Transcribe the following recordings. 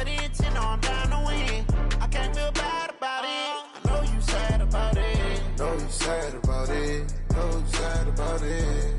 steady intent, know I'm down to win. I can't feel bad about it. I know you sad about it. Know you sad about it. Know you sad about it.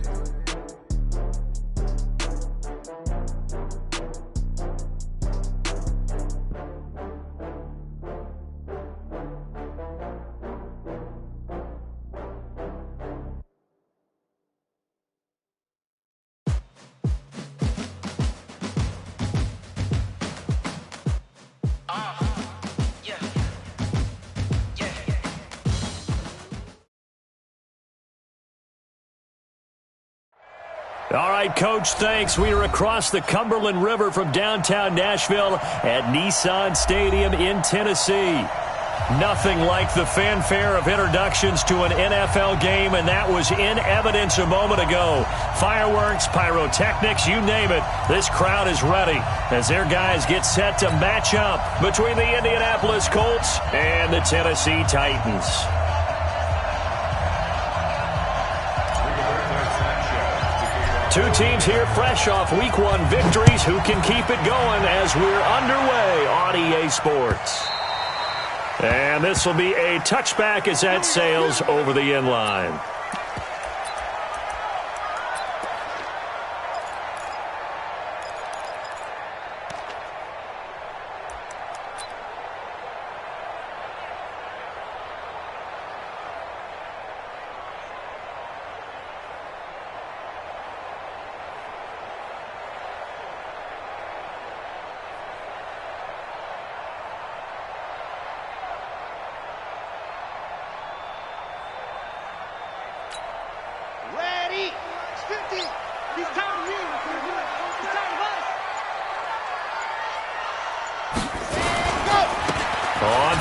All right, Coach, thanks. We are across the Cumberland River from downtown Nashville at Nissan Stadium in Tennessee. Nothing like the fanfare of introductions to an NFL game, and that was in evidence a moment ago. Fireworks, pyrotechnics, you name it. This crowd is ready as their guys get set to match up between the Indianapolis Colts and the Tennessee Titans. Two teams here fresh off Week 1 victories who can keep it going as we're underway on EA Sports. And this will be a touchback as that sails over the end line.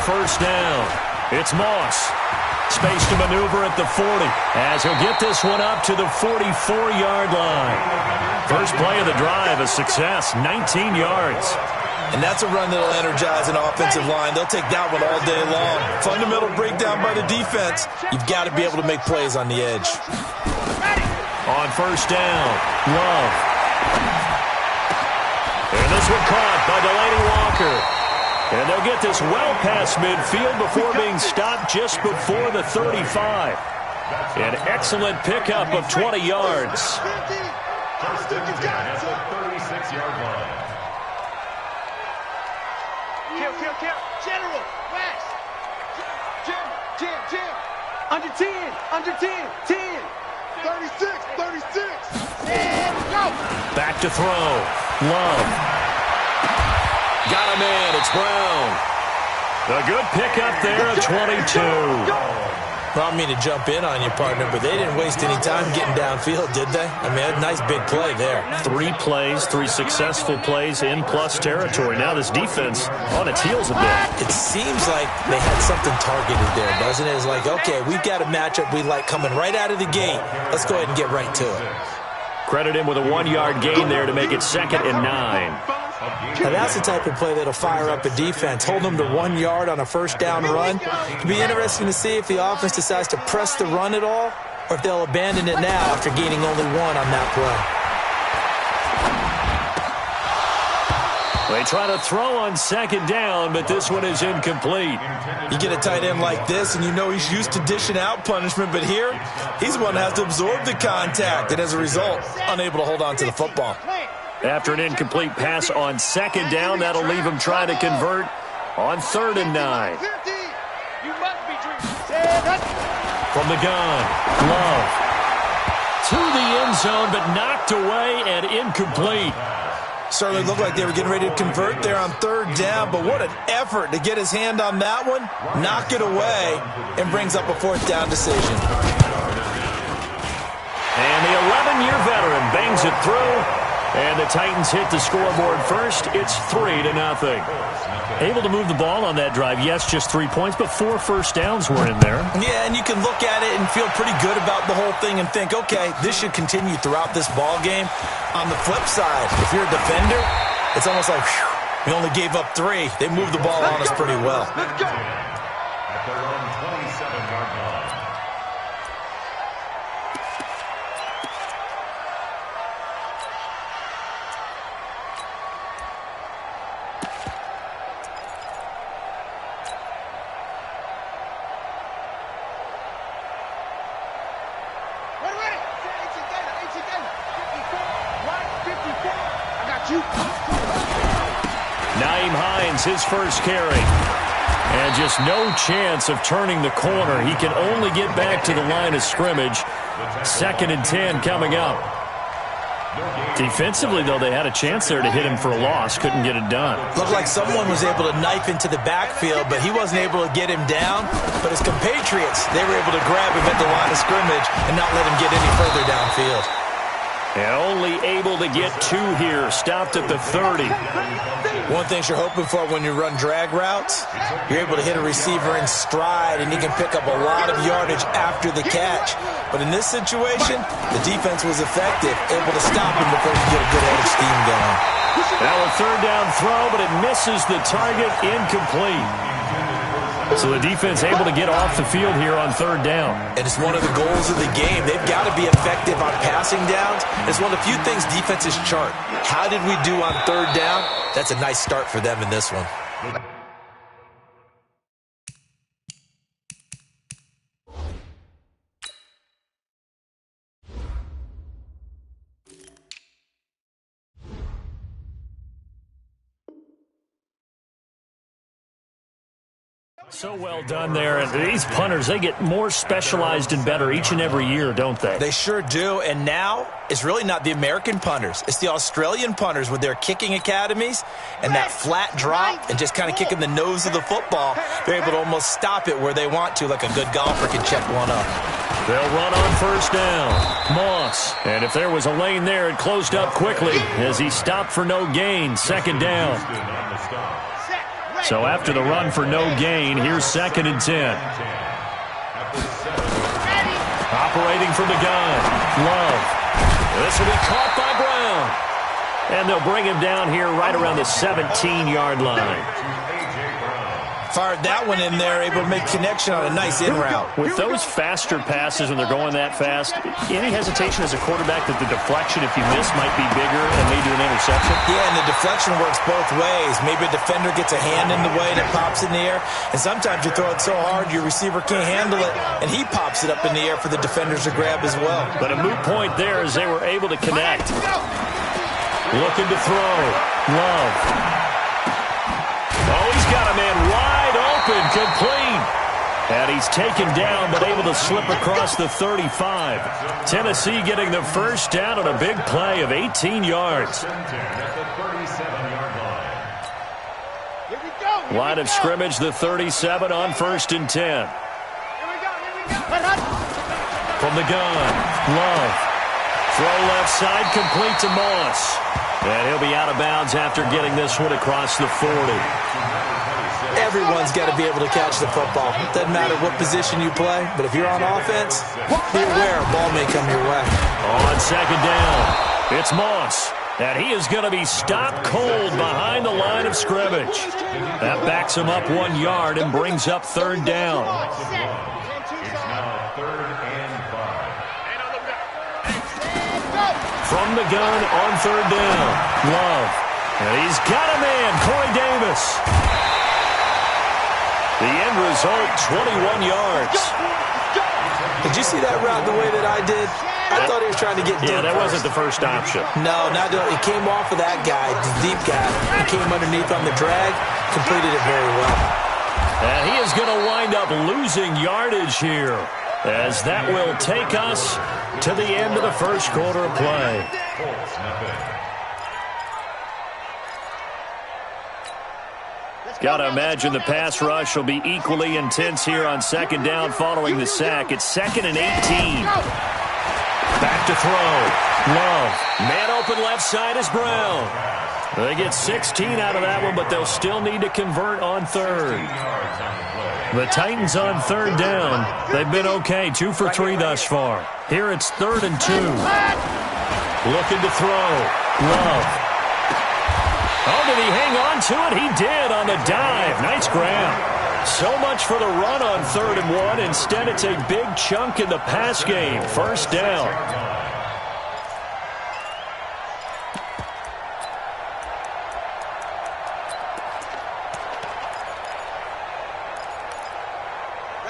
First down. It's Moss. Space to maneuver at the 40 as he'll get this one up to the 44-yard line. First play of the drive, a success, 19 yards. And that's a run that'll energize an offensive line. They'll take that one all day long. Fundamental breakdown by the defense. You've got to be able to make plays on the edge. On first down, Love. And this one caught by Delaney Walker. And they'll get this well past midfield before being stopped just before the 35. An excellent pickup of 20 yards. First and 10 at the 36-yard line. Kill. General, West. Jim. Under 10. 10. 36. And go. Back to throw. Love. Got a man. It's Brown. A good pickup there at 22. Well, I don't mean to jump in on you, partner, but they didn't waste any time getting downfield, did they? I mean, a nice big play there. 3 plays, 3 successful plays in plus territory. Now this defense on its heels a bit. It seems like they had something targeted there, doesn't it? It's like, okay, we've got a matchup we like coming right out of the gate. Let's go ahead and get right to it. Credit him with a 1-yard gain there to make it 2nd and 9. Now that's the type of play that'll fire up a defense. Hold them to 1 yard on a first down run. It'll be interesting to see if the offense decides to press the run at all or if they'll abandon it now after gaining only 1 on that play. They try to throw on 2nd down, but this one is incomplete. You get a tight end like this, and you know he's used to dishing out punishment, but here, he's the one that has to absorb the contact, and as a result, unable to hold on to the football. After an incomplete pass on 2nd down, that'll leave him trying to convert on 3rd and 9. From the gun, Love. To the end zone, but knocked away and incomplete. Certainly looked like they were getting ready to convert there on 3rd down, but what an effort to get his hand on that one, knock it away, and brings up a 4th down decision. And the 11-year veteran bangs it through. And the Titans hit the scoreboard first. It's 3-0. Able to move the ball on that drive. Yes, just 3 points, but 4 first downs were in there. Yeah, and you can look at it and feel pretty good about the whole thing and think, okay, this should continue throughout this ball game. On the flip side, if you're a defender, it's almost like, whew, we only gave up 3. They moved the ball on us pretty well. At their own 27-yard line. Naeem Hines, his first carry. And just no chance of turning the corner. He can only get back to the line of scrimmage. 2nd and 10 coming up. Defensively, though, they had a chance there to hit him for a loss. Couldn't get it done. Looked like someone was able to knife into the backfield, but he wasn't able to get him down. But his compatriots, they were able to grab him at the line of scrimmage and not let him get any further downfield. And only able to get 2 here. Stopped at the 30. One thing you're hoping for when you run drag routes, you're able to hit a receiver in stride, and he can pick up a lot of yardage after the catch. But in this situation, the defense was effective, able to stop him before he could get a good head of steam going. Now a 3rd down throw, but it misses the target, incomplete. So the defense able to get off the field here on 3rd down. And it's one of the goals of the game. They've got to be effective on passing downs. It's one of the few things defenses chart. How did we do on 3rd down? That's a nice start for them in this one. So well done there. And these punters, they get more specialized and better each and every year, don't they? They sure do. And now it's really not the American punters. It's the Australian punters with their kicking academies and that flat drop and just kind of kicking the nose of the football. They're able to almost stop it where they want to, like a good golfer can check one up. They'll run on 1st down. Moss. And if there was a lane there, it closed up quickly as he stopped for no gain. 2nd down. So after the run for no gain, here's 2nd and 10. Operating from the gun. Love. This will be caught by Brown. And they'll bring him down here right around the 17-yard line. Fired that one in there, able to make connection on a nice in route. With those faster passes when they're going that fast, any hesitation as a quarterback that the deflection, if you miss, might be bigger and lead to an interception? Yeah, and the deflection works both ways. Maybe a defender gets a hand in the way and it pops in the air, and sometimes you throw it so hard your receiver can't handle it, and he pops it up in the air for the defenders to grab as well. But a moot point there as they were able to connect. Looking to throw. Love. Oh, he's got a man wide open, complete. And he's taken down, but able to slip across the 35. Tennessee getting the first down on a big play of 18 yards. Line of scrimmage, the 37 on 1st and 10. From the gun, Love. Throw left side, complete to Moss. And he'll be out of bounds after getting this one across the 40. Everyone's got to be able to catch the football. Doesn't matter what position you play, but if you're on offense, be aware a ball may come your way. On 2nd down, it's Moss. And he is going to be stopped cold behind the line of scrimmage. That backs him up 1 yard and brings up 3rd down. From the gun on 3rd down, Love. And he's got a man, Corey Davis. The end result, 21 yards. Did you see that route the way that I did? I thought he was trying to get deep. Yeah, that wasn't the first option. No, not doing it. He came off of that guy, the deep guy. He came underneath on the drag, completed it very well. And he is going to wind up losing yardage here, as that will take us to the end of the first quarter of play. Got to imagine the pass rush will be equally intense here on 2nd down following the sack. It's 2nd and 18. Back to throw. Love. Man open left side is Brown. They get 16 out of that one, but they'll still need to convert on 3rd. The Titans on 3rd down. They've been okay, 2 for 3 thus far. Here it's 3rd and 2. Looking to throw. Love. Oh, did he hang on to it? He did on the dive. Nice grab. So much for the run on 3rd and 1. Instead, it's a big chunk in the pass game. 1st down.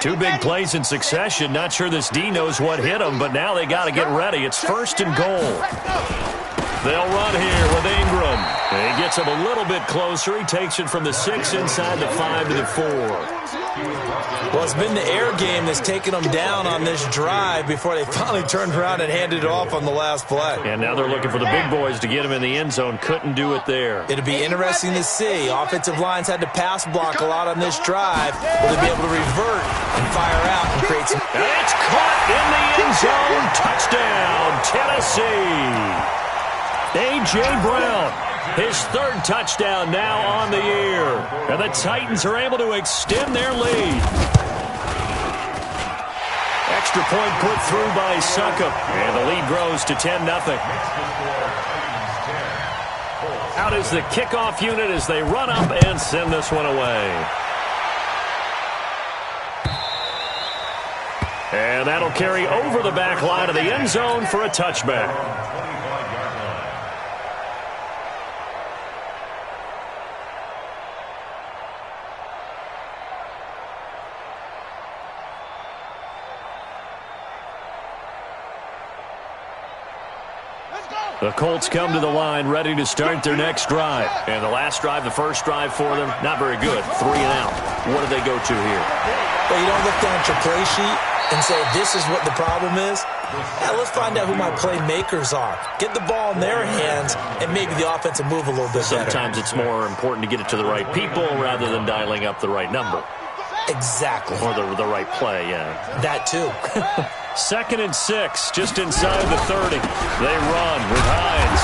Two big plays in succession. Not sure this D knows what hit him, but now they got to get ready. It's 1st and goal. They'll run here with Ingram. And he gets him a little bit closer. He takes it from the 6 inside the 5 to the 4. Well, it's been the air game that's taken them down on this drive before they finally turned around and handed it off on the last play. And now they're looking for the big boys to get him in the end zone. Couldn't do it there. It'll be interesting to see. Offensive lines had to pass block a lot on this drive. Will they be able to revert and fire out and create some... And it's caught in the end zone. Touchdown, Tennessee. A.J. Brown, his third touchdown now on the year. And the Titans are able to extend their lead. Extra point put through by Succop. And the lead grows to 10-0. Out is the kickoff unit as they run up and send this one away. And that'll carry over the back line of the end zone for a touchback. The Colts come to the line ready to start their next drive. And the last drive, the first drive for them, not very good. 3 and out. What do they go to here? Well, you don't look down at your play sheet and say, this is what the problem is. Yeah, let's find out who my playmakers are. Get the ball in their hands, and maybe the offense will move a little bit better. Sometimes it's more important to get it to the right people rather than dialing up the right number. Exactly. Or the right play, yeah. That too. 2nd and 6, just inside the 30. They run with Hines.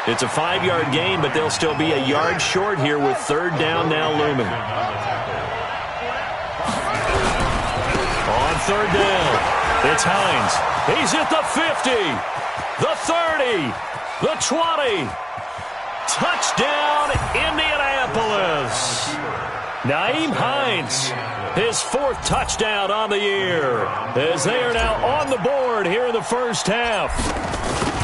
It's a 5-yard gain, but they'll still be a yard short here with 3rd down now looming. On 3rd down, it's Hines. He's at the 50, the 30, the 20. Touchdown, Indianapolis. Nyheim Hines, his 4th touchdown on the year, as they are now on the board here in the first half.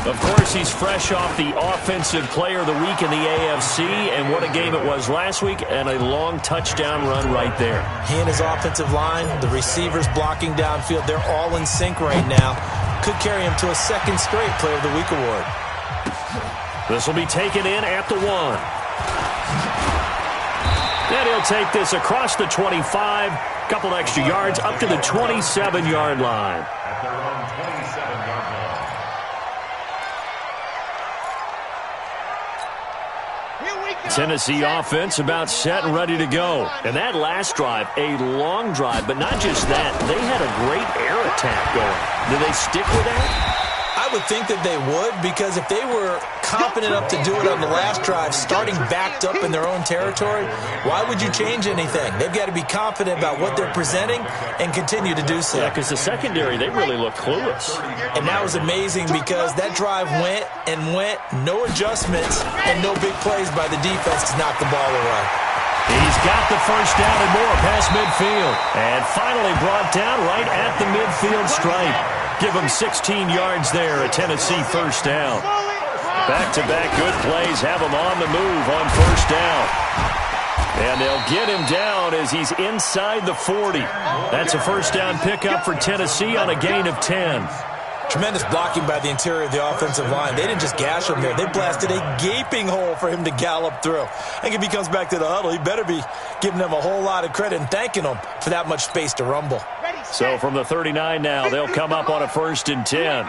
Of course, he's fresh off the Offensive Player of the Week in the AFC, and what a game it was last week, and a long touchdown run right there. He and his offensive line, the receivers blocking downfield, they're all in sync right now. Could carry him to a 2nd straight Player of the Week award. This will be taken in at the 1. And he'll take this across the 25, couple extra yards, up to the 27-yard line. At their own 27-yard line. Tennessee offense about set and ready to go. And that last drive, a long drive, but not just that. They had a great air attack going. Do they stick with that? I would think that they would, because if they were confident enough to do it on the last drive, starting backed up in their own territory, why would you change anything? They've got to be confident about what they're presenting and continue to do so. Yeah, because the secondary, they really look clueless. And that was amazing because that drive went and went, no adjustments, and no big plays by the defense to knock the ball away. He's got the first down and more past midfield. And finally brought down right at the midfield stripe. Give him 16 yards there, a Tennessee first down. Back-to-back good plays have him on the move on first down. And they'll get him down as he's inside the 40. That's a first down pickup for Tennessee on a gain of 10. Tremendous blocking by the interior of the offensive line. They didn't just gash him there. They blasted a gaping hole for him to gallop through. I think if he comes back to the huddle, he better be giving them a whole lot of credit and thanking them for that much space to rumble. So from the 39 now, they'll come up on a 1st and 10.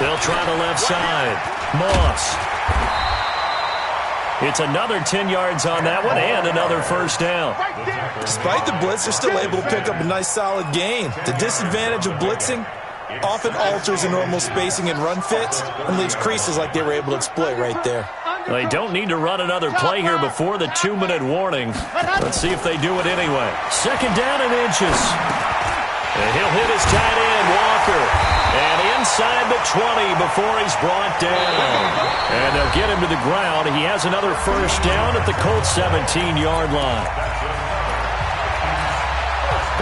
They'll try the left side. Moss. It's another 10 yards on that one and another first down. Despite the blitz, they're still able to pick up a nice solid gain. The disadvantage of blitzing often alters the normal spacing and run fits and leaves creases like they were able to exploit right there. They don't need to run another play here before the 2-minute warning. Let's see if they do it anyway. 2nd down and inches. And he'll hit his tight end, Walker. And inside the 20 before he's brought down. And they'll get him to the ground. He has another first down at the Colts 17-yard line.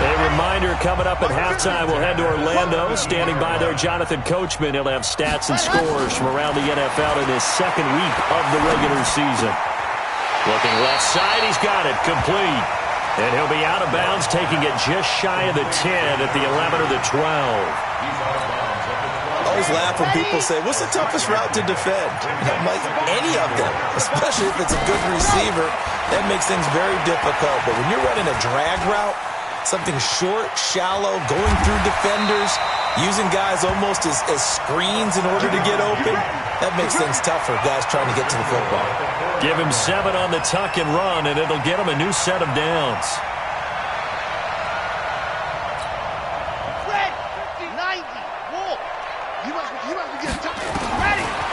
A reminder coming up at halftime, we'll head to Orlando. Standing by there, Jonathan Coachman. He'll have stats and scores from around the NFL in his 2nd week of the regular season. Looking left side, he's got it. Complete. And he'll be out of bounds, taking it just shy of the 10 at the 11 or the 12. I always laugh when people say, what's the toughest route to defend? And I'm like, any of them, especially if it's a good receiver. That makes things very difficult. But when you're running a drag route, something short, shallow, going through defenders, using guys almost as screens in order to get open, that makes things tough for guys trying to get to the football. Give him 7 on the tuck and run, and it'll get him a new set of downs.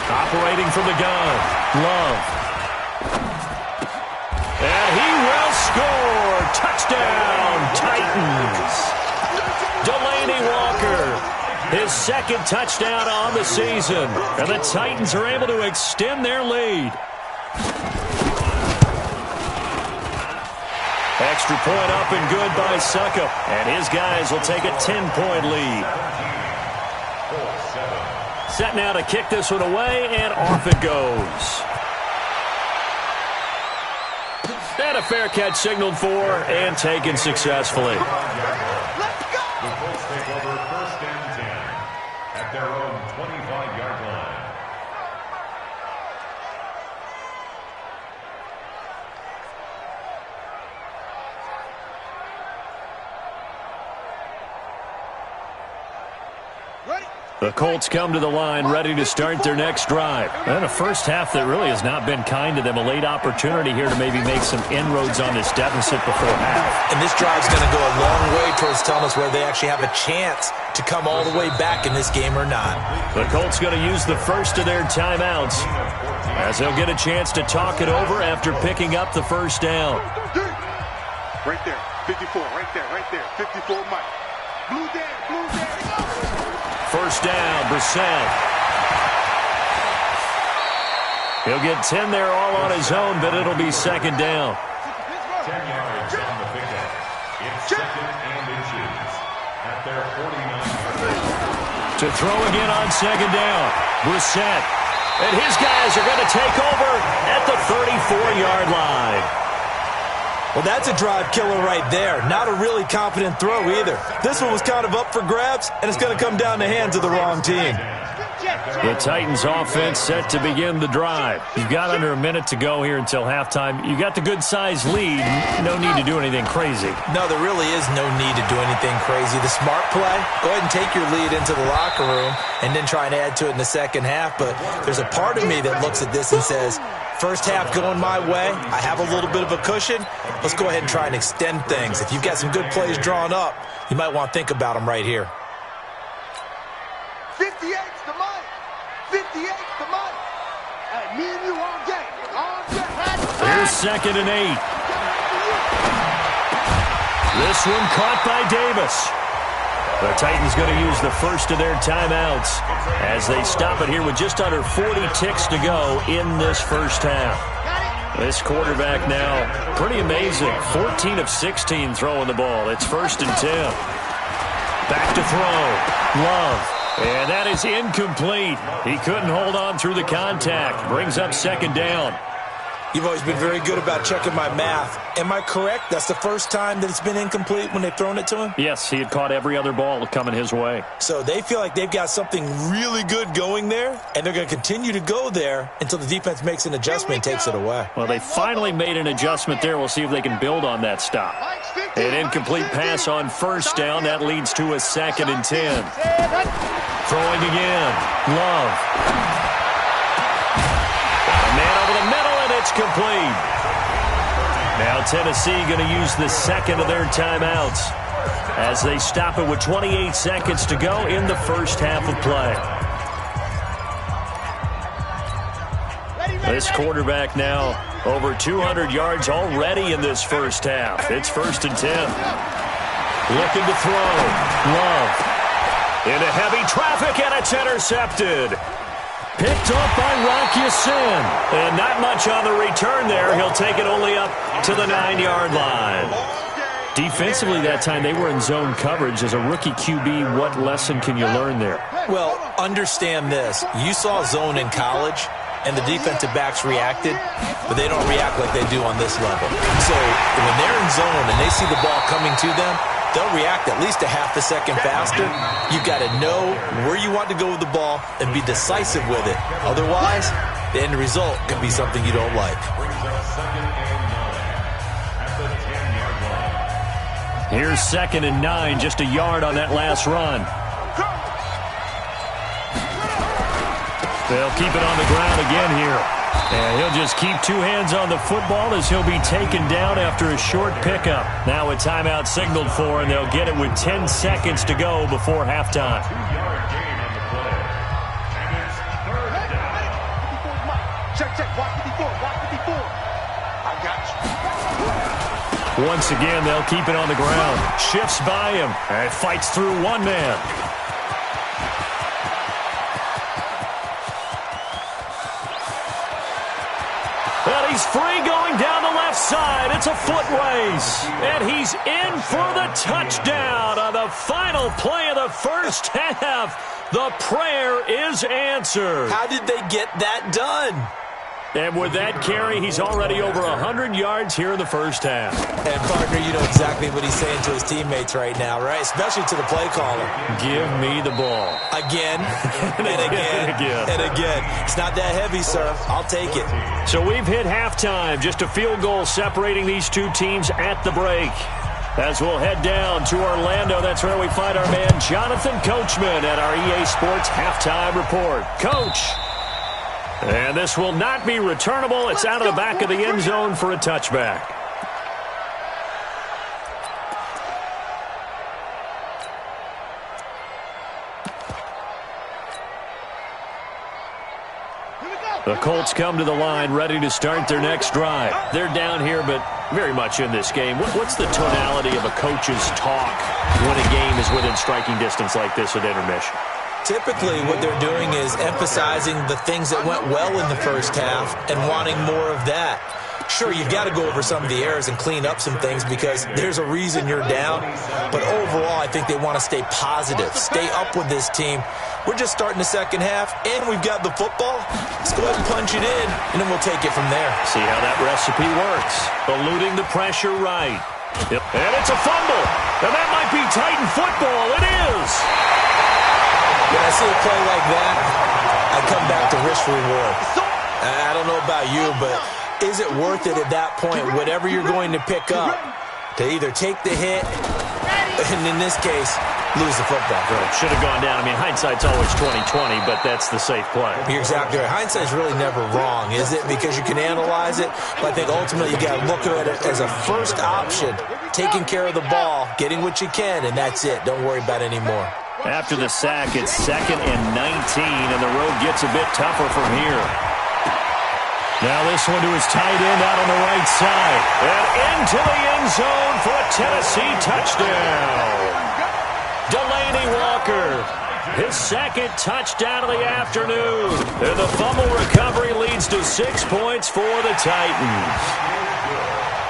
Operating from the gun, Love. And he will score. Touchdown, Titans. Delaney Walker, his second touchdown on the season. And the Titans are able to extend their lead. Extra point up and good by Suckup. And his guys will take a 10-point lead. Set now to kick this one away, and off it goes. And a fair catch signaled for and taken successfully. The Colts take over 1st and 10 at their own 25-yard line. The Colts come to the line ready to start their next drive. And a first half that really has not been kind to them. A late opportunity here to maybe make some inroads on this deficit before half. And this drive's going to go a long way towards telling us whether they actually have a chance to come all the way back in this game or not. The Colts going to use the first of their timeouts as they'll get a chance to talk it over after picking up the first down. Right there, 54, right there, 54, Mike. Blue down. First down, Brissett. He'll get 10 there all on his own, but it'll be second down. 10 yards on the pickup. It's 2nd and inches at their 49-yard line. To throw again on second down, Brissett. And his guys are going to take over at the 34-yard line. Well, that's a drive killer right there. Not a really confident throw either. This one was kind of up for grabs, and it's going to come down the hands of the wrong team. The Titans offense set to begin the drive. You've got under a minute to go here until halftime. You got the good-sized lead. No need to do anything crazy. No, there really is no need to do anything crazy. The smart play, go ahead and take your lead into the locker room and then try and add to it in the second half. But there's a part of me that looks at this and says, first half going my way, I have a little bit of a cushion. Let's go ahead and try and extend things. If you've got some good plays drawn up, you might want to think about them right here. 58's the money. 58's the money. Hey, me and you all day. Here's 2nd and 8. This one caught by Davis. The Titans going to use the first of their timeouts as they stop it here with just under 40 ticks to go in this first half. This quarterback now, pretty amazing. 14 of 16 throwing the ball. It's 1st and 10. Back to throw. Love. And that is incomplete. He couldn't hold on through the contact. Brings up second down. You've always been very good about checking my math. Am I correct? That's the first time that it's been incomplete when they've thrown it to him? Yes, he had caught every other ball coming his way. So they feel like they've got something really good going there, and they're going to continue to go there until the defense makes an adjustment and takes it away. Well, they finally made an adjustment there. We'll see if they can build on that stop. An incomplete pass on first down. That leads to a 2nd and 10. Throwing again. Love. Got a man over the middle, and it's complete. Now Tennessee going to use the second of their timeouts as they stop it with 28 seconds to go in the first half of play. This quarterback now over 200 yards already in this first half. It's 1st and 10. Looking to throw. Love. Into heavy traffic, and it's intercepted. Picked off by Rock Ya-Sin. And not much on the return there. He'll take it only up to the 9-yard line. Defensively that time, they were in zone coverage. As a rookie QB, what lesson can you learn there? Well, understand this. You saw zone in college. and the defensive backs reacted, but they don't react like they do on this level. So when they're in zone and they see the ball coming to them, they'll react at least a half a second faster. You've got to know where you want to go with the ball and be decisive with it. Otherwise, the end result can be something you don't like. Here's 2nd and 9, just a yard on that last run. They'll keep it on the ground again here. And he'll just keep 2 hands on the football as he'll be taken down after a short pickup. Now a timeout signaled for, and they'll get it with 10 seconds to go before halftime. 2-yard gain on the play. And it's 3rd down. Check. Watch 54. Watch 54. I got you. Once again, they'll keep it on the ground. Shifts by him and fights through one man. And he's free going down the left side. It's a foot race. And he's in for the touchdown on the final play of the first half. The prayer is answered. How did they get that done? And with that carry, he's already over 100 yards here in the first half. And, partner, you know exactly what he's saying to his teammates right now, right? Especially to the play caller. Give me the ball. Again, and again, and again. It's not that heavy, sir. I'll take it. So we've hit halftime. Just a field goal separating these two teams at the break. As we'll head down to Orlando, that's where we find our man Jonathan Coachman at our EA Sports Halftime Report. Coach. And this will not be returnable. It's out of the back of the end zone for a touchback. The Colts come to the line ready to start their next drive. They're down here, but very much in this game. What's the tonality of a coach's talk when a game is within striking distance like this at intermission? Typically, what they're doing is emphasizing the things that went well in the first half and wanting more of that. Sure, you've got to go over some of the errors and clean up some things because there's a reason you're down. But overall, I think they want to stay positive, stay up with this team. We're just starting the second half, and we've got the football. Let's go ahead and punch it in, and then we'll take it from there. See how that recipe works. Eluding the pressure right. Yep. And it's a fumble. And that might be Titan football. It is. When I see a play like that, I come back to risk-reward. I don't know about you, but is it worth it at that point, whatever you're going to pick up, to either take the hit, and in this case, lose the football? Right. Should have gone down. I mean, hindsight's always 20/20, but that's the safe play. You're exactly right. Hindsight's really never wrong, is it? Because you can analyze it, but I think ultimately you got to look at it as a first option, taking care of the ball, getting what you can, and that's it. Don't worry about it anymore. After the sack, it's 2nd and 19, and the road gets a bit tougher from here. Now this one to his tight end out on the right side. And into the end zone for a Tennessee touchdown. Delaney Walker, his 2nd touchdown of the afternoon. And the fumble recovery leads to 6 points for the Titans.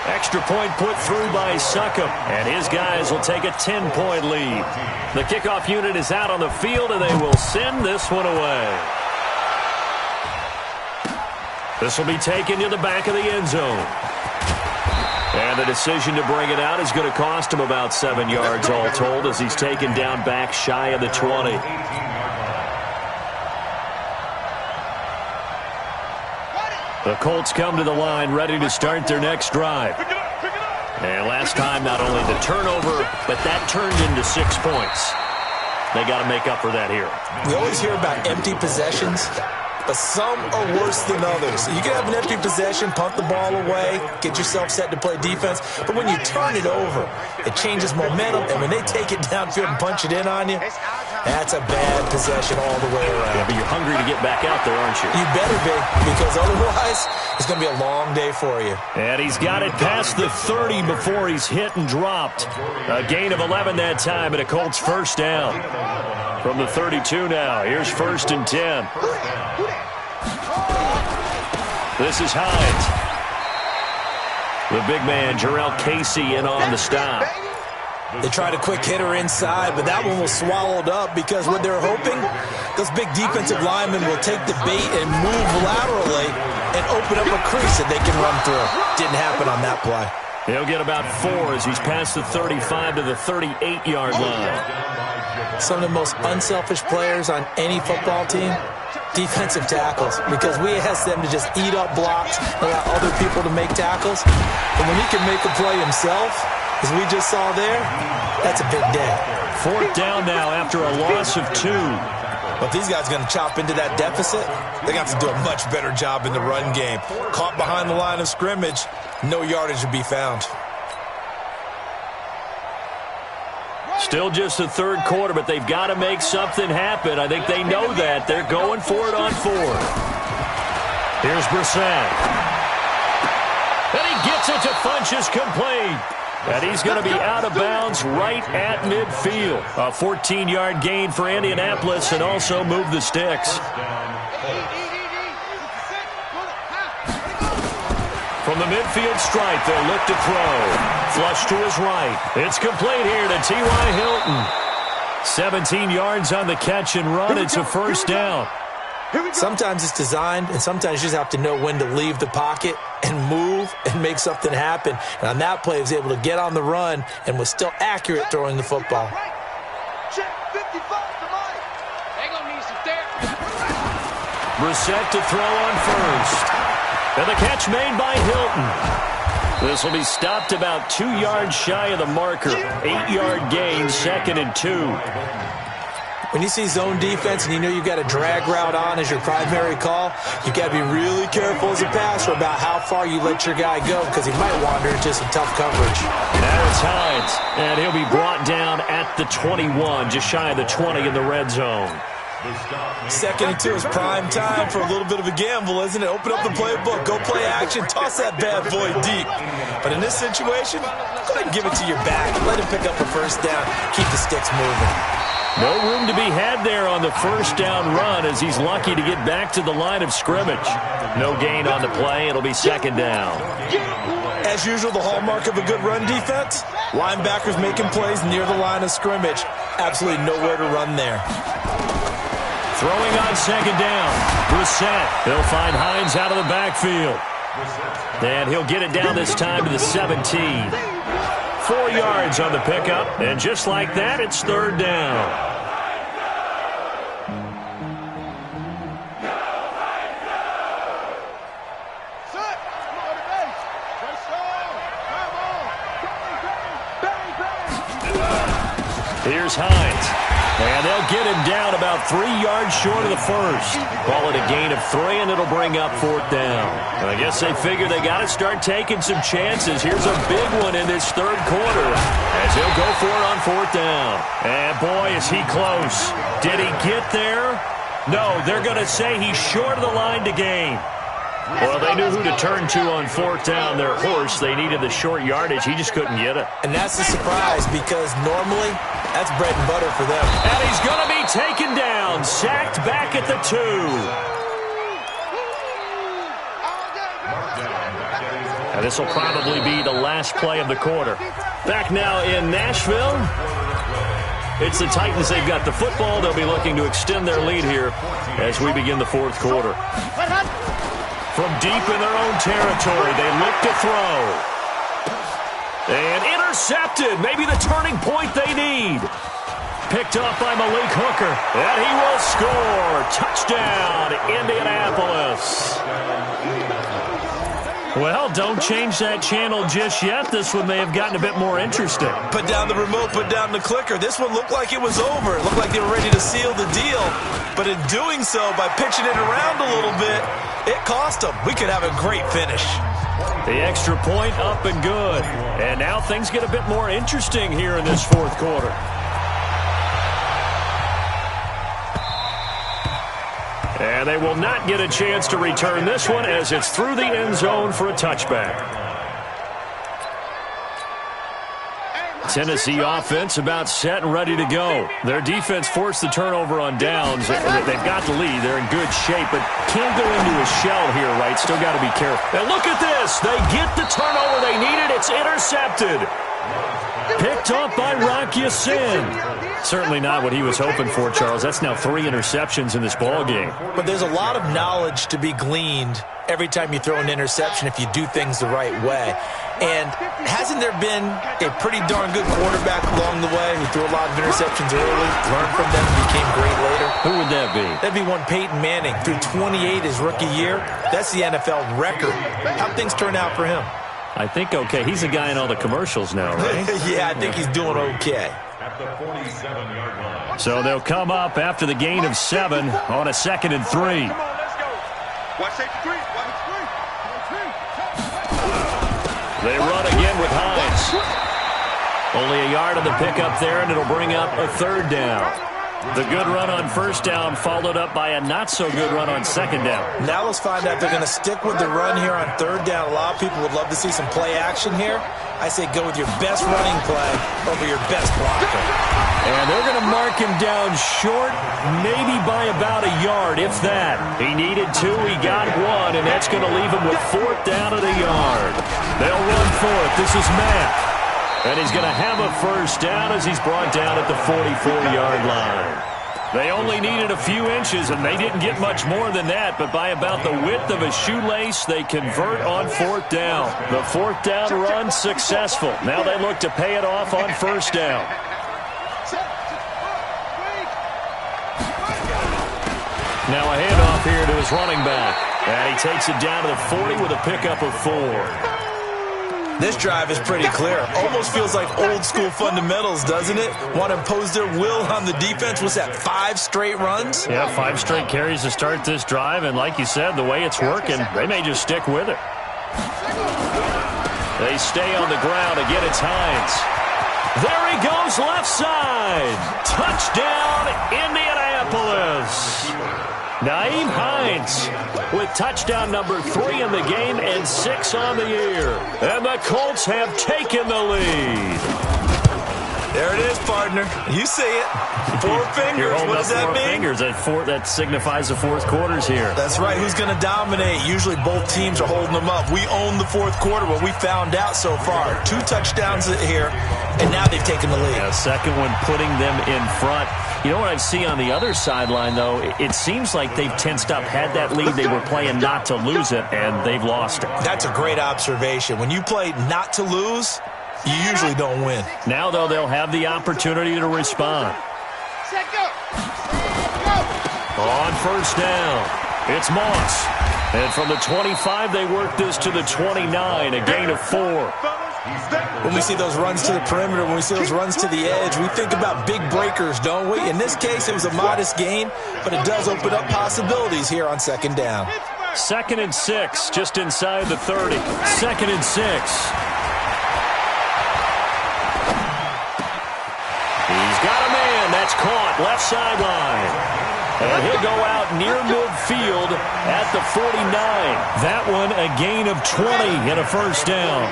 Extra point put through by Succop, and his guys will take a 10-point lead. The kickoff unit is out on the field, and they will send this one away. This will be taken to the back of the end zone. And the decision to bring it out is going to cost him about 7 yards all told as he's taken down back shy of the 20. The Colts come to the line ready to start their next drive. And last time, not only the turnover, but that turned into 6 points. They got to make up for that here. We always hear about empty possessions, but some are worse than others. You can have an empty possession, punt the ball away, get yourself set to play defense, but when you turn it over, it changes momentum, and when they take it downfield and punch it in on you, that's a bad possession all the way around. Yeah, but you're hungry to get back out there, aren't you? You better be, because otherwise, it's going to be a long day for you. And he's got it past the 30 before he's hit and dropped. A gain of 11 that time, and a Colts first down. From the 32 now, here's 1st and 10. This is Hines. The big man, Jarrell Casey, in on the stop. They tried a quick hitter inside, but that one was swallowed up because what they're hoping, Those big defensive linemen will take the bait and move laterally and open up a crease that they can run through. Didn't happen on that play. He'll get about 4 as he's past the 35 to the 38-yard line. Some of the most unselfish players on any football team, defensive tackles, because we ask them to just eat up blocks, allow other people to make tackles. And when he can make a play himself, as we just saw there, that's a big day. 4th down now after a loss of 2. But these guys are going to chop into that deficit. They're going to have to do a much better job in the run game. Caught behind the line of scrimmage, no yardage to be found. Still just the 3rd quarter, but they've got to make something happen. I think they know that. They're going for it on 4th. Here's Brissett. And he gets it to Funchess complete. And he's going to be out of bounds right at midfield. A 14-yard gain for Indianapolis and also move the sticks. From the midfield stripe, they'll look to throw. Flush to his right. It's complete here to T.Y. Hilton. 17 yards on the catch and run. It's a 1st down. Sometimes it's designed, and sometimes you just have to know when to leave the pocket and move and make something happen. And on that play, he was able to get on the run and was still accurate throwing the football. Brissett to throw on 1st. And the catch made by Hilton. This will be stopped about 2 yards shy of the marker. 8-yard gain, 2nd and 2. When you see zone defense and you know you've got a drag route on as your primary call, you've got to be really careful as a passer about how far you let your guy go because he might wander into some tough coverage. Now it's Hines, and he'll be brought down at the 21, just shy of the 20 in the red zone. 2nd and 2 is prime time for a little bit of a gamble, isn't it? Open up the playbook, go play action, toss that bad boy deep. But in this situation, go ahead and give it to your back. Let him pick up a 1st down, keep the sticks moving. No room to be had there on the 1st down run as he's lucky to get back to the line of scrimmage. No gain on the play. It'll be 2nd down. As usual, the hallmark of a good run defense, linebackers making plays near the line of scrimmage. Absolutely nowhere to run there. Throwing on 2nd down. Brissett. He'll find Hines out of the backfield. And he'll get it down this time to the 17. 4 yards on the pickup, and just like that, it's 3rd down. Here's Hines, and they'll get him down about 3 yards short of the 1st. Call it a gain of 3, and it'll bring up 4th down. And I guess they figure they got to start taking some chances. Here's a big one in this 3rd quarter as he'll go for it on 4th down. And boy, is he close. Did he get there? No, they're going to say he's short of the line to gain. Well, they knew who to turn to on 4th down. Their horse, they needed the short yardage. He just couldn't get it. And that's a surprise because normally that's bread and butter for them. And he's going to be taken down, sacked back at the 2. And this will probably be the last play of the quarter. Back now in Nashville. It's the Titans. They've got the football. They'll be looking to extend their lead here as we begin the 4th quarter. From deep in their own territory, they look to throw. And intercepted. Maybe the turning point they need. Picked up by Malik Hooker. And he will score. Touchdown, Indianapolis. Well, don't change that channel just yet. This one may have gotten a bit more interesting. Put down the remote, put down the clicker. This one looked like it was over. It looked like they were ready to seal the deal. But in doing so, by pitching it around a little bit, it cost them. We could have a great finish. The extra point up and good. And now things get a bit more interesting here in this 4th quarter. And they will not get a chance to return this one as it's through the end zone for a touchback. Tennessee offense about set and ready to go. Their defense forced the turnover on downs. They've got the lead. They're in good shape, but can't go into a shell here, right? Still got to be careful. And look at this. They get the turnover they needed. It's intercepted. Picked off by Rocky Sin. Certainly not what he was hoping for, Charles. That's now 3 interceptions in this ball game. But there's a lot of knowledge to be gleaned every time you throw an interception if you do things the right way. And hasn't there been a pretty darn good quarterback along the way who threw a lot of interceptions early, learned from them, and became great later? Who would that be? That'd be one Peyton Manning. Threw 28 his rookie year. That's the NFL record. How'd things turn out for him? I think okay. He's a guy in all the commercials now, right? Yeah, I think he's doing okay. At the 47-yard line. So they'll come up after the gain of 7 on a 2nd and 3. Come on, let's go. Watch safety 3. Watch 3. They run again with Hines. Only a yard on the pickup there, and it'll bring up a 3rd down. The good run on 1st down followed up by a not-so-good run on 2nd down. Now let's find out if they're going to stick with the run here on 3rd down. A lot of people would love to see some play action here. I say go with your best running play over your best blocker. And they're going to mark him down short, maybe by about a yard, if that. He needed 2, he got 1, and that's going to leave him with 4th down at a yard. They'll run for it. This is Mack. And he's going to have a 1st down as he's brought down at the 44-yard line. They only needed a few inches, and they didn't get much more than that, but by about the width of a shoelace, they convert on 4th down. The 4th down run successful. Now they look to pay it off on 1st down. Now a handoff here to his running back. And he takes it down to the 40 with a pickup of 4. This drive is pretty clear. Almost feels like old-school fundamentals, doesn't it? Want to impose their will on the defense. What's that, 5 straight runs? Yeah, 5 straight carries to start this drive. And like you said, the way it's working, they may just stick with it. They stay on the ground. Again, it's Hines. There he goes, left side. Touchdown, Indianapolis. Nyheim Hines with touchdown number 3 in the game and 6 on the year. And the Colts have taken the lead. There it is, partner. You see it. 4 fingers. What does that mean? 4 fingers. That signifies the 4th quarter's here. That's right. Who's going to dominate? Usually both teams are holding them up. We own the 4th quarter, what we found out so far. 2 touchdowns here, and now they've taken the lead. Yeah, second one putting them in front. You know what I see on the other sideline, though? It seems like they've tensed up, had that lead. They were playing not to lose it, and they've lost it. That's a great observation. When you play not to lose, you usually don't win. Now, though, they'll have the opportunity to respond. Set, go. On 1st down, it's Moss. And from the 25, they work this to the 29, a gain of 4. When we see those runs to the perimeter, when we see those runs to the edge, we think about big breakers, don't we? In this case, it was a modest gain, but it does open up possibilities here on 2nd down. 2nd and 6, just inside the 30. 2nd and 6. He's got a man. That's caught. Left sideline. And he'll go out near midfield at the 49. That one a gain of 20 and a 1st down.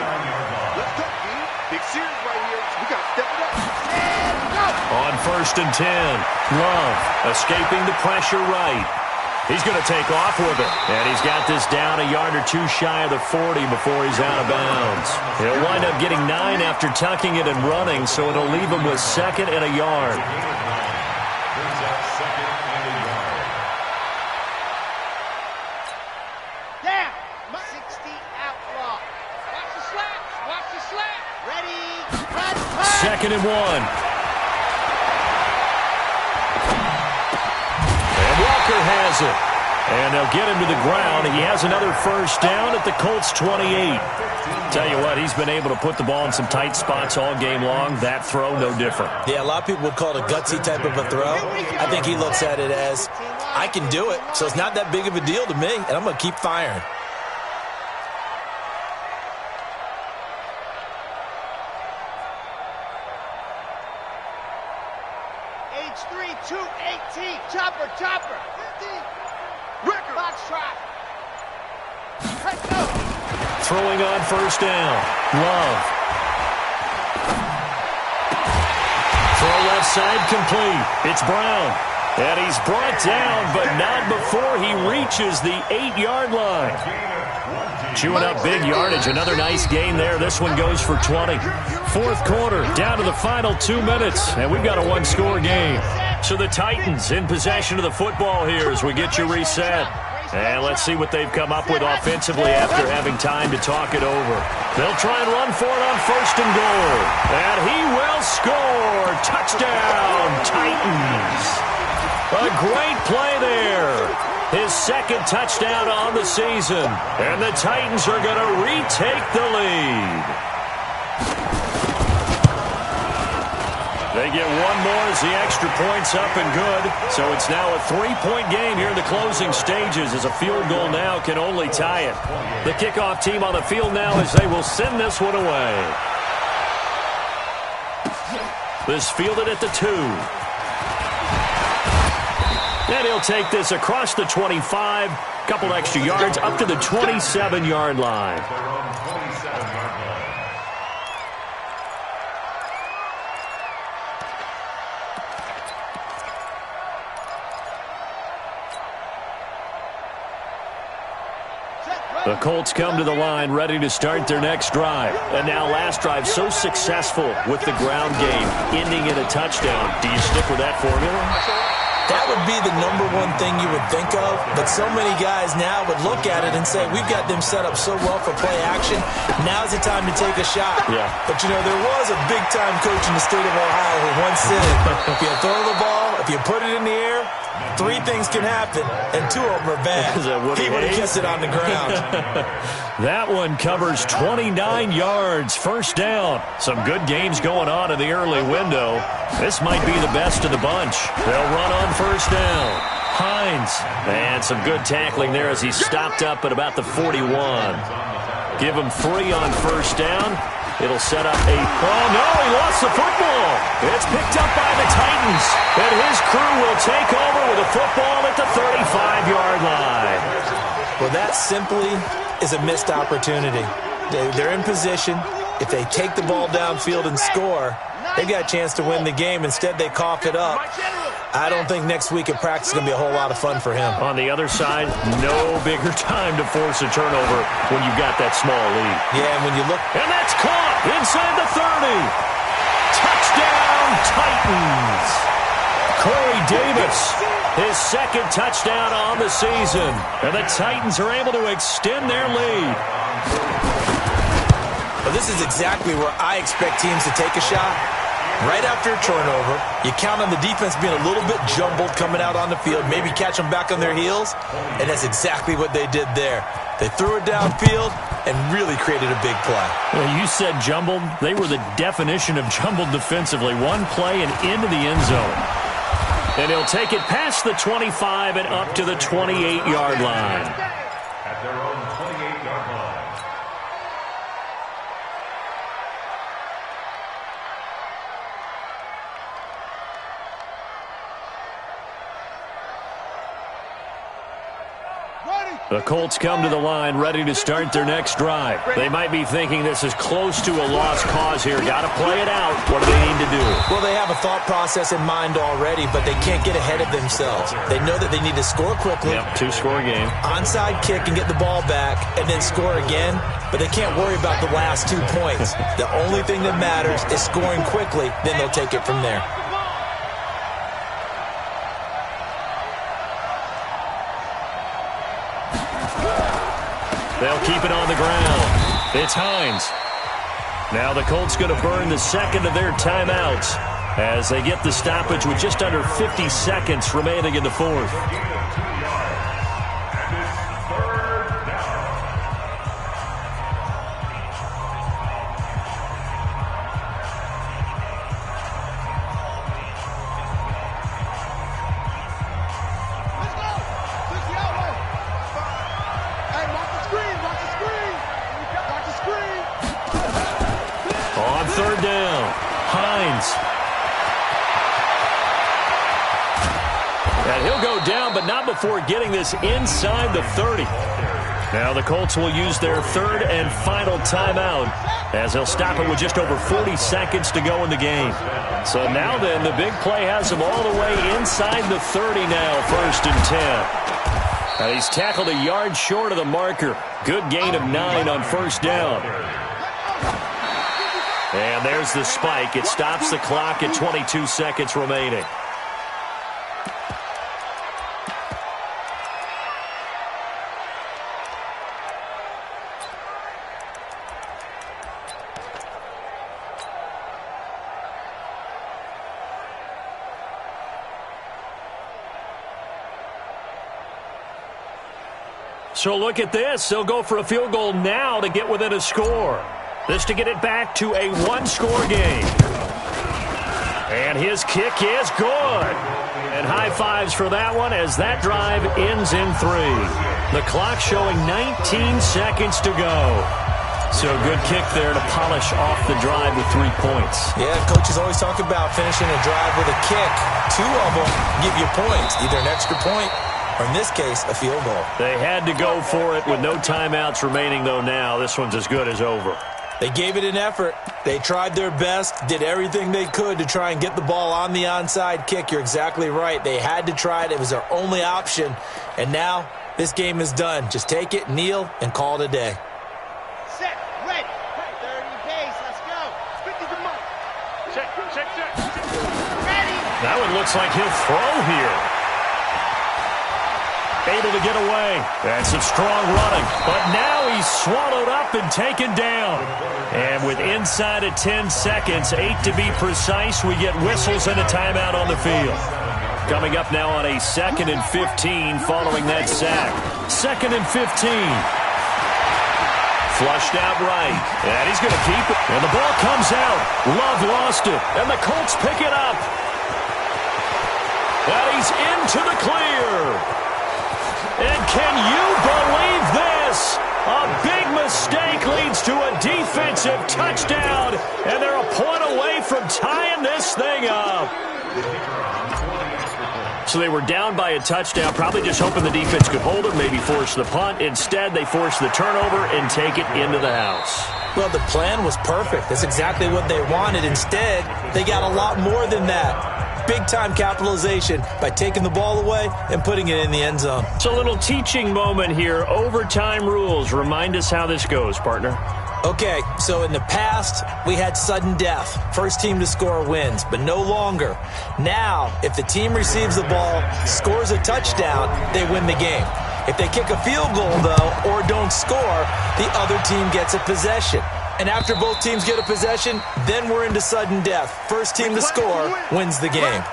Let's go, D. Big series right here. We got to step it up. On 1st and 10. Love escaping the pressure right. He's going to take off with it. And he's got this down a yard or 2 shy of the 40 before he's out of bounds. He'll wind up getting 9 after tucking it and running, so it'll leave him with 2nd and a yard. Brings up 2nd and a yard. Down. 60 outlaw. Watch the slaps. Watch the slap. Ready. Run. 2nd and 1. Walker has it. And they'll get him to the ground. He has another 1st down at the Colts 28. Tell you what, he's been able to put the ball in some tight spots all game long. That throw, no different. Yeah, a lot of people would call it a gutsy type of a throw. I think he looks at it as, I can do it, so it's not that big of a deal to me, and I'm going to keep firing. H3, 218. Chopper. 15. Record. Box trot. Let's go. Throwing on 1st down. Love. Throw left side complete. It's Brown. And he's brought down, but not before he reaches the 8-yard line. Chewing up big yardage. Another nice gain there. This one goes for 20. Fourth quarter, down to the final 2 minutes, and we've got a one-score game. So the Titans in possession of the football here as we get you reset. And let's see what they've come up with offensively after having time to talk it over. They'll try and run for it on 1st and goal. And he will score. Touchdown, Titans. A great play there. His second touchdown on the season. And the Titans are going to retake the lead. They get one more as the extra point's up and good. So it's now a 3-point game here in the closing stages as a field goal now can only tie it. The kickoff team on the field now as they will send this one away. This fielded at the 2. And he'll take this across the 25, couple extra yards up to the 27-yard line. The Colts come to the line ready to start their next drive. And now last drive so successful with the ground game, ending in a touchdown. Do you stick with that formula? That would be the number one thing you would think of, but so many guys now would look at it and say, we've got them set up so well for play action, now's the time to take a shot. Yeah. But, you know, there was a big-time coach in the state of Ohio who once said, if you throw the ball, if you put it in the air, 3 things can happen, and 2 of them are bad. He would have kissed it on the ground. That one covers 29 yards, first down. Some good games going on in the early window. This might be the best of the bunch. They'll run on first down. Hines. And some good tackling there as he stopped up at about the 41. Give him 3 on first down. It'll set up a... Oh, no, he lost the football. It's picked up by the Titans. And his crew will take over with a football at the 35-yard line. Well, that simply is a missed opportunity. They're in position. If they take the ball downfield and score, they've got a chance to win the game. Instead, they cough it up. I don't think next week at practice is going to be a whole lot of fun for him. On the other side, no bigger time to force a turnover when you've got that small lead. Yeah, and when you look... And that's caught inside the 30. Touchdown, Titans. Corey Davis, his second touchdown on the season. And the Titans are able to extend their lead. Well, this is exactly where I expect teams to take a shot. Right after a turnover, you count on the defense being a little bit jumbled coming out on the field, maybe catch them back on their heels, and that's exactly what they did there. They threw it downfield and really created a big play. Well, you said jumbled. They were the definition of jumbled defensively. One play and into the end zone. And he'll take it past the 25 and up to the 28-yard line. At their own 28-yard line. The Colts come to the line ready to start their next drive. They might be thinking this is close to a lost cause here. Got to play it out. What do they need to do? Well, they have a thought process in mind already, but they can't get ahead of themselves. They know that they need to score quickly. Yep, 2-score game. Onside kick and get the ball back and then score again, but they can't worry about the last 2 points. The only thing that matters is scoring quickly, then they'll take it from there. They'll keep it on the ground. It's Hines. Now the Colts going to burn the second of their timeouts as they get the stoppage with just under 50 seconds remaining in the fourth. Third down, Hines. And he'll go down, but not before getting this inside the 30. Now the Colts will use their third and final timeout as they'll stop it with just over 40 seconds to go in the game. So now then, the big play has him all the way inside the 30 now, 1st and 10. Now he's tackled a yard short of the marker. Good gain of 9 on 1st down. And there's the spike. It stops the clock at 22 seconds remaining. So look at this. They'll go for a field goal now to get within a score. This to get it back to a one-score game. And his kick is good. And high fives for that one as that drive ends in 3. The clock showing 19 seconds to go. So good kick there to polish off the drive with 3 points. Yeah, coaches always talk about finishing a drive with a kick. 2 of them give you points, either an extra point or, in this case, a field goal. They had to go for it with no timeouts remaining, though, now. This one's as good as over. They gave it an effort. They tried their best, did everything they could to try and get the ball on the onside kick. You're exactly right. They had to try it. It was their only option. And now this game is done. Just take it, kneel, and call it a day. Set, ready. 30 pace, let's go. 50 the mark. Check. Ready. That one looks like he'll throw here. Able to get away. That's some strong running. But now he's swallowed up and taken down. And with inside of 10 seconds, 8 to be precise, we get whistles and a timeout on the field. Coming up now on a 2nd and 15 following that sack. 2nd and 15. Flushed out right. And he's going to keep it. And the ball comes out. Love lost it. And the Colts pick it up. And he's into the clear. And can you believe this? A big mistake leads to a defensive touchdown, and they're a point away from tying this thing up. So they were down by a touchdown, probably just hoping the defense could hold it, maybe force the punt. Instead, they force the turnover and take it into the house. Well, the plan was perfect. That's exactly what they wanted. Instead, they got a lot more than that. Big-time capitalization by taking the ball away and putting it in the end zone. It's a little teaching moment here. Overtime rules. Remind us how this goes, partner. Okay, so in the past, we had sudden death. First team to score wins, but no longer. Now, if the team receives the ball, scores a touchdown, they win the game. If they kick a field goal, though, or don't score, the other team gets a possession. And after both teams get a possession, then we're into sudden death. First team to score wins the game.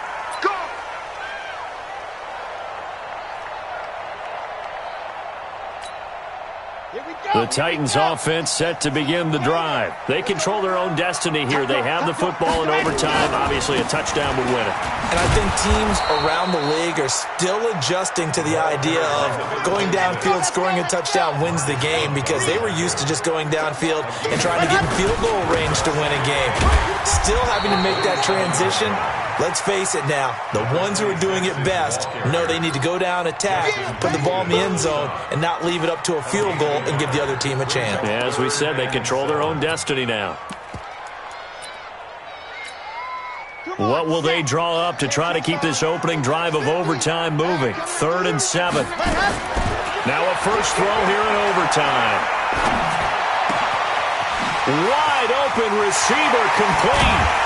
The Titans offense set to begin the drive. They control their own destiny here. They have the football in overtime. Obviously, a touchdown would win it. And I think teams around the league are still adjusting to the idea of going downfield, scoring a touchdown wins the game, because they were used to just going downfield and trying to get in field goal range to win a game. Still having to make that transition. Let's face it now, the ones who are doing it best know they need to go down, attack, put the ball in the end zone, and not leave it up to a field goal and give the other team a chance. Yeah, as we said, they control their own destiny now. What will they draw up to try to keep this opening drive of overtime moving? 3rd and 7. Now a first throw here in overtime. Wide open receiver complete.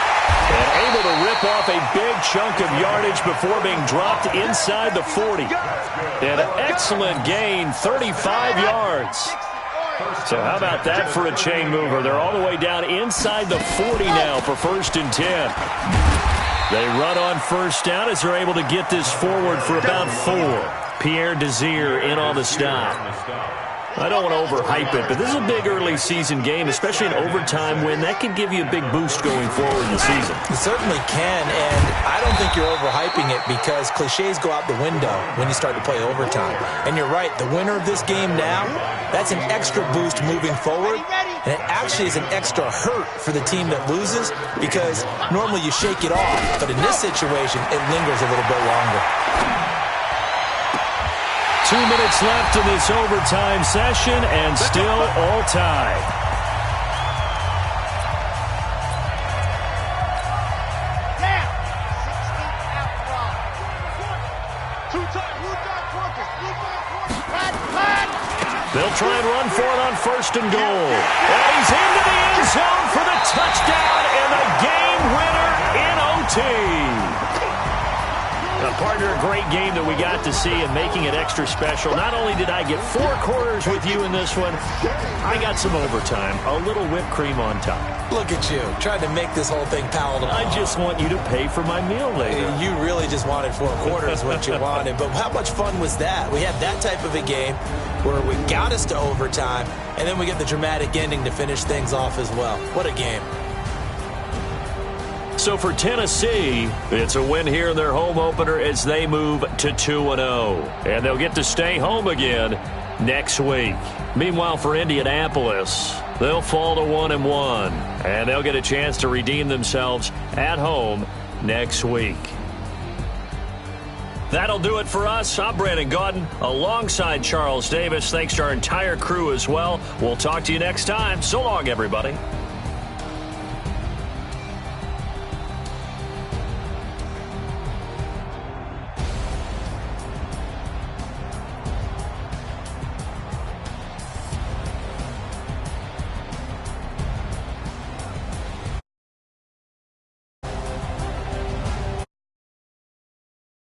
And able to rip off a big chunk of yardage before being dropped inside the 40. An excellent gain, 35 yards. So how about that for a chain mover? They're all the way down inside the 40 now for 1st and 10. They run on first down as they're able to get this forward for about 4. Pierre Desir in on the stop. I don't want to overhype it, but this is a big early season game, especially an overtime win. That can give you a big boost going forward in the season. It certainly can, and I don't think you're overhyping it, because cliches go out the window when you start to play overtime. And you're right, the winner of this game now, that's an extra boost moving forward, and it actually is an extra hurt for the team that loses, because normally you shake it off, but in this situation, it lingers a little bit longer. 2 minutes left in this overtime session, and still all tied. Down. 16 out run. 2 times. Blue dot quarters. Blue dot quarters. Cut. They'll try and run for it on 1st and goal. And he's into the end zone for the touchdown and the game winner in OT. Now, partner, a great game that we got to see and making it extra special. Not only did I get 4 quarters with you in this one, I got some overtime, a little whipped cream on top. Look at you, trying to make this whole thing palatable. I just want you to pay for my meal later. You really just wanted 4 quarters, what you wanted. But how much fun was that? We had that type of a game where we got us to overtime, and then we get the dramatic ending to finish things off as well. What a game. So for Tennessee, it's a win here in their home opener as they move to 2-0. And they'll get to stay home again next week. Meanwhile, for Indianapolis, they'll fall to 1-1. And they'll get a chance to redeem themselves at home next week. That'll do it for us. I'm Brandon Gaudin alongside Charles Davis. Thanks to our entire crew as well. We'll talk to you next time. So long, everybody.